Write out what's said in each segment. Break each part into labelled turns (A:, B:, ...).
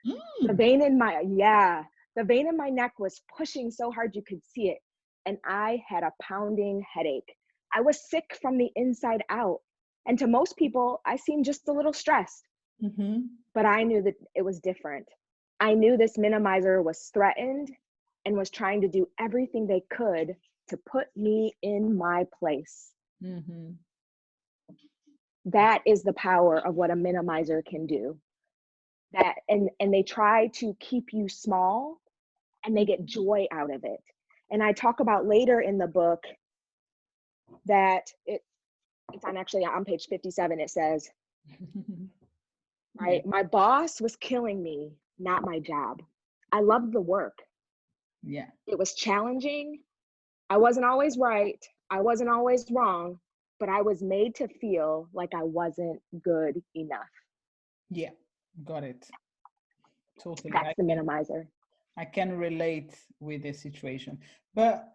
A: The vein in my neck was pushing so hard you could see it. And I had a pounding headache. I was sick from the inside out. And to most people, I seemed just a little stressed. But I knew that it was different. I knew this minimizer was threatened and was trying to do everything they could to put me in my place. That is the power of what a minimizer can do. That and they try to keep you small, and they get joy out of it. And I talk about later in the book that it's on page 57. It says, right, my boss was killing me, not my job. I loved the work.
B: Yeah.
A: It was challenging. I wasn't always right. I wasn't always wrong, but I was made to feel like I wasn't good enough.
B: Yeah, got it. Totally.
A: That's the minimizer.
B: I can relate with this situation, but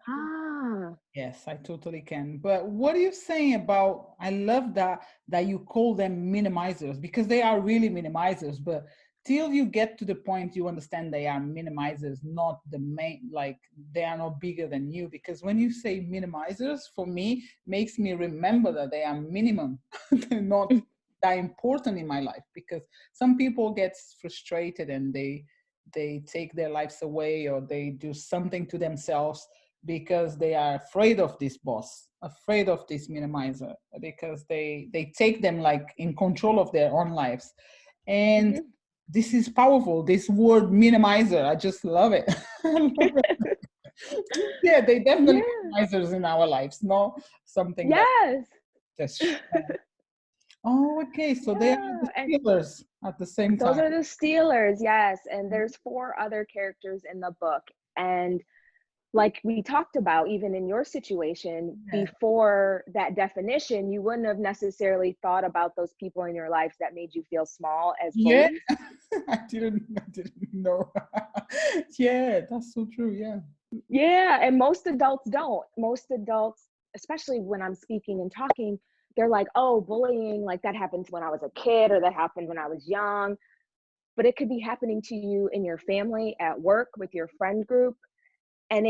A: Ah,
B: yes, I totally can. But what are you saying about, I love that you call them minimizers, because they are really minimizers, but till you get to the point you understand they are minimizers, not the main, like they are not bigger than you. Because when you say minimizers, for me, makes me remember that they are minimum. They're not that important in my life, because some people get frustrated and they take their lives away, or they do something to themselves because they are afraid of this boss, afraid of this minimizer, because they take them like in control of their own lives. And this is powerful, this word minimizer. I just love it. Yeah, they definitely minimizers in our lives, no? Something that's oh, okay, so they are the stealers at the same time.
A: Those are the stealers, yes. And there's 4 other characters in the book. And like we talked about, even in your situation, before that definition, you wouldn't have necessarily thought about those people in your life that made you feel small as bullies.
B: I didn't know. Yeah, that's so true.
A: Yeah, and most adults don't. Most adults, especially when I'm speaking and talking, they're like, oh, bullying, like that happened when I was a kid, or that happened when I was young. But it could be happening to you in your family, at work, with your friend group. And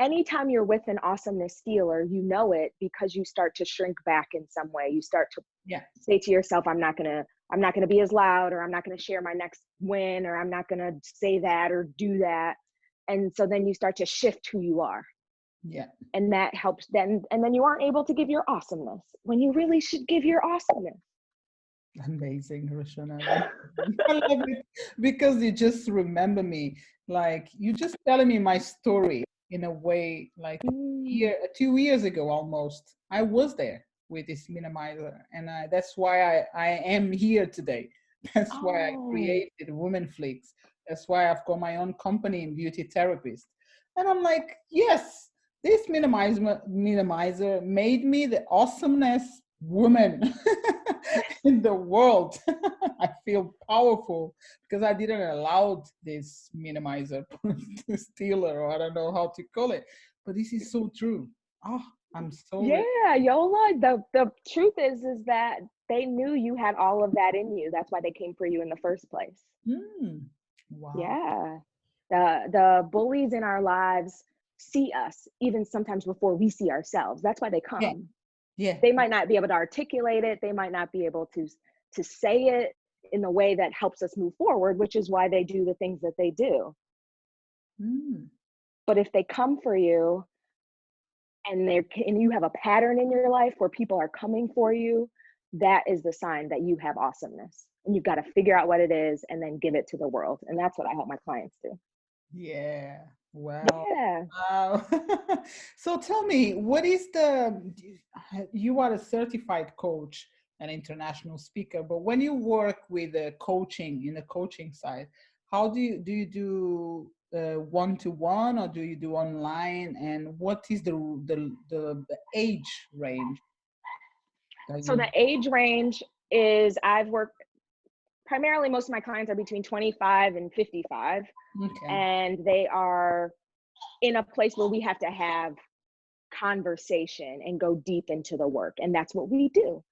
A: anytime you're with an awesomeness stealer, you know it, because you start to shrink back in some way. You start to say to yourself, I'm not gonna be as loud, or I'm not gonna share my next win, or I'm not gonna say that or do that. And so then you start to shift who you are.
B: Yeah.
A: And that helps then, and then you aren't able to give your awesomeness when you really should give your awesomeness.
B: Amazing, Raushawna. I love it, because you just remember me, like you just telling me my story in a way, like 2 years ago almost. I was there with this minimizer, and that's why I am here today. That's why I created Women Flicks. That's why I've got my own company in beauty therapist. And I'm like, yes, this minimizer made me the awesomeness woman in the world. I feel powerful because I didn't allow this minimizer stealer, or I don't know how to call it, but this is so true. Oh, I'm so
A: Yola, the truth is that they knew you had all of that in you. That's why they came for you in the first place.
B: Wow.
A: Yeah, the bullies in our lives see us even sometimes before we see ourselves. That's why they come. They might not be able to articulate it, they might not be able to say it in a way that helps us move forward, which is why they do the things that they do. But if they come for you, and you have a pattern in your life where people are coming for you, that is the sign that you have awesomeness. And you've got to figure out what it is and then give it to the world. And that's what I help my clients do.
B: Yeah. Wow. Yeah. Wow. So tell me, you are a certified coach, an international speaker, but when you work with coaching in the coaching side, how do you do one-to-one, or do you do online? And what is the age range?
A: So the age range is, I've worked primarily, most of my clients are between 25 and 55. And they are in a place where we have to have conversation and go deep into the work. And that's what we do.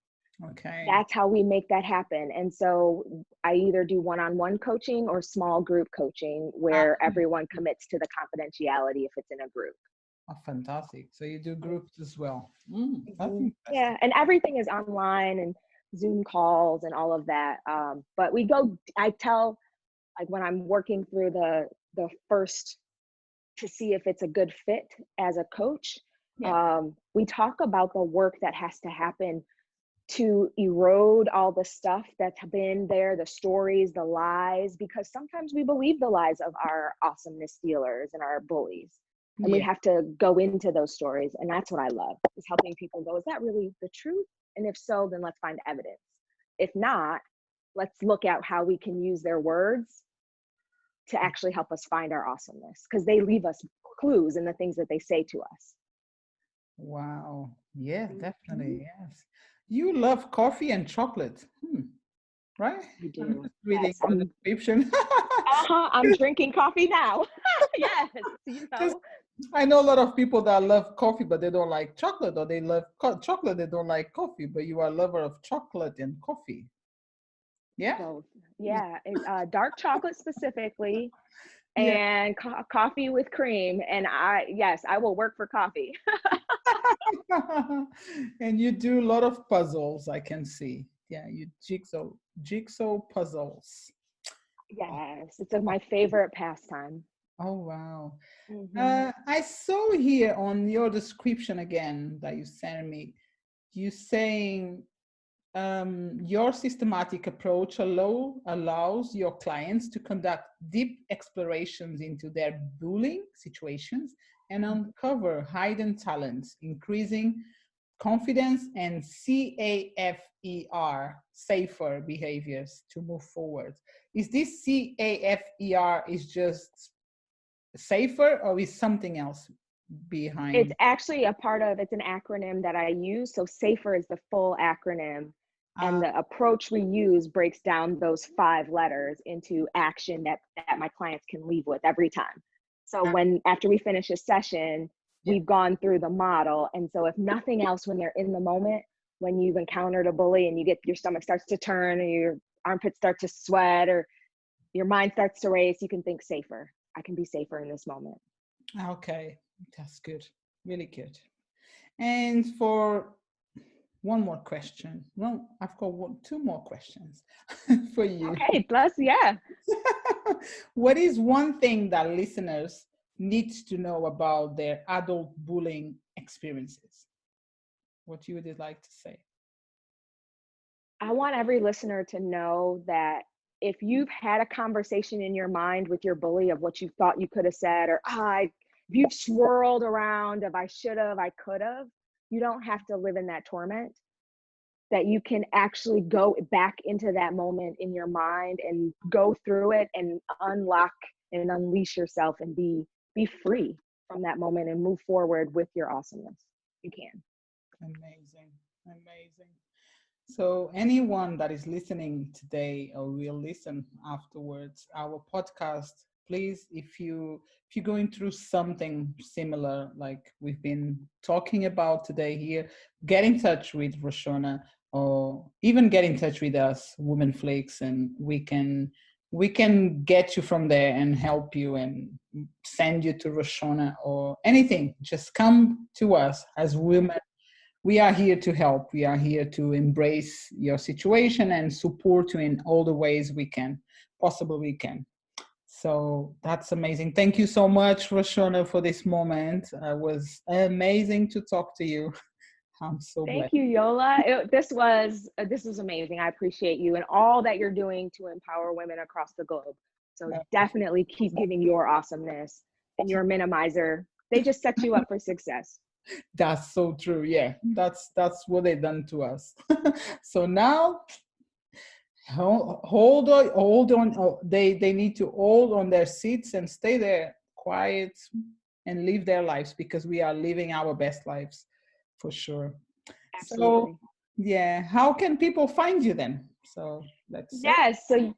B: Okay.
A: That's how we make that happen. And so I either do one-on-one coaching or small group coaching
B: Ah,
A: where everyone commits to the confidentiality if it's in a group.
B: oh, fantastic. So you do groups as well. That's
A: Mhm.
B: interesting.
A: Yeah, and everything is online and Zoom calls and all of that. But we go, I tell, like when I'm working through the first to see if it's a good fit as a coach,
B: Yeah.
A: we talk about the work that has to happen to erode all the stuff that's been there, the stories, the lies, because sometimes we believe the lies of our awesomeness dealers and our bullies. And we
B: Yeah.
A: have to go into those stories. And that's what I love, is helping people go, is that really the truth? And if so, then let's find evidence. If not, let's look at how we can use their words to actually help us find our awesomeness, because they leave us clues in the things that they say to us.
B: Wow. Yeah,
A: Mhm.
B: definitely. Yes. You love coffee and chocolate. Right?
A: I
B: I'm
A: do.
B: just reading
A: Yes,
B: the description.
A: I'm drinking coffee now. Yes, you
B: Just,
A: know.
B: I know a lot of people that love coffee, but they don't like chocolate, or they love chocolate, they don't like coffee, but you are a lover of chocolate and coffee. Yeah?
A: Both. Yeah, dark chocolate specifically,
B: Yeah.
A: and coffee with cream. And yes, I will work for coffee.
B: And you do a lot of puzzles, I can see. Yeah, you jigsaw puzzles. Oh,
A: Yes, it's my favorite pastime.
B: oh wow.
A: Hmm.
B: I saw here on your description again that you sent me, you saying your systematic approach allows your clients to conduct deep explorations into their bullying situations and uncover hidden talents, increasing confidence and CAFER, safer behaviors to move forward. Is this CAFER is just safer, or is something else
A: It's
B: behind?
A: actually it's an acronym that I use. So SAFER is the full acronym. And
B: Uh,
A: the approach we use breaks down those 5 letters into action that my clients can leave with every time. So
B: uh,
A: after we finish a session,
B: yeah.
A: we've gone through the model. And so if nothing else, when they're in the moment, when you've encountered a bully and your stomach starts to turn, or your armpits start to sweat, or your mind starts to race, you can think safer. I can be safer in this moment.
B: Okay, that's good. Really good. And for one more question. Well, I've got two more questions for you.
A: Okay, plus, yeah.
B: What is one thing that listeners need to know about their adult bullying experiences? What you would like to say?
A: I want every listener to know that if you've had a conversation in your mind with your bully of what you thought you could have said, or if you've swirled around of I should have, I could have, you don't have to live in that torment. That you can actually go back into that moment in your mind and go through it and unlock and unleash yourself and be free from that moment and move forward with your awesomeness. You can.
B: Amazing. Amazing. So anyone that is listening today or will listen afterwards our podcast, please, if you're going through something similar like we've been talking about today here, get in touch with Raushawna, or even get in touch with us, Women Flakes, and we can get you from there and help you and send you to Raushawna or anything. Just come to us as women. We are here to help. We are here to embrace your situation and support you in all the ways we can, possibly we can. So that's amazing. Thank you so much, Raushawna, for this moment. It was amazing to talk to you. I'm so
A: Thank
B: blessed.
A: you, Yola. This was amazing. I appreciate you and all that you're doing to empower women across the globe. So definitely keep giving your awesomeness and your minimizer. They just set you up for success.
B: That's so true. Yeah, that's what they done to us. So now hold on. They need to hold on their seats and stay there quiet and live their lives, because we are living our best lives for sure. So
A: Absolutely.
B: yeah, how can people find you then? So let's say.
A: Yes. So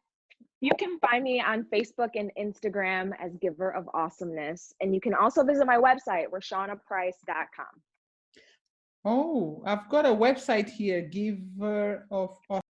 A: you can find me on Facebook and Instagram as Giver of Awesomeness. And you can also visit my website, raushawnaprice.com.
B: Oh, I've got a website here, Giver of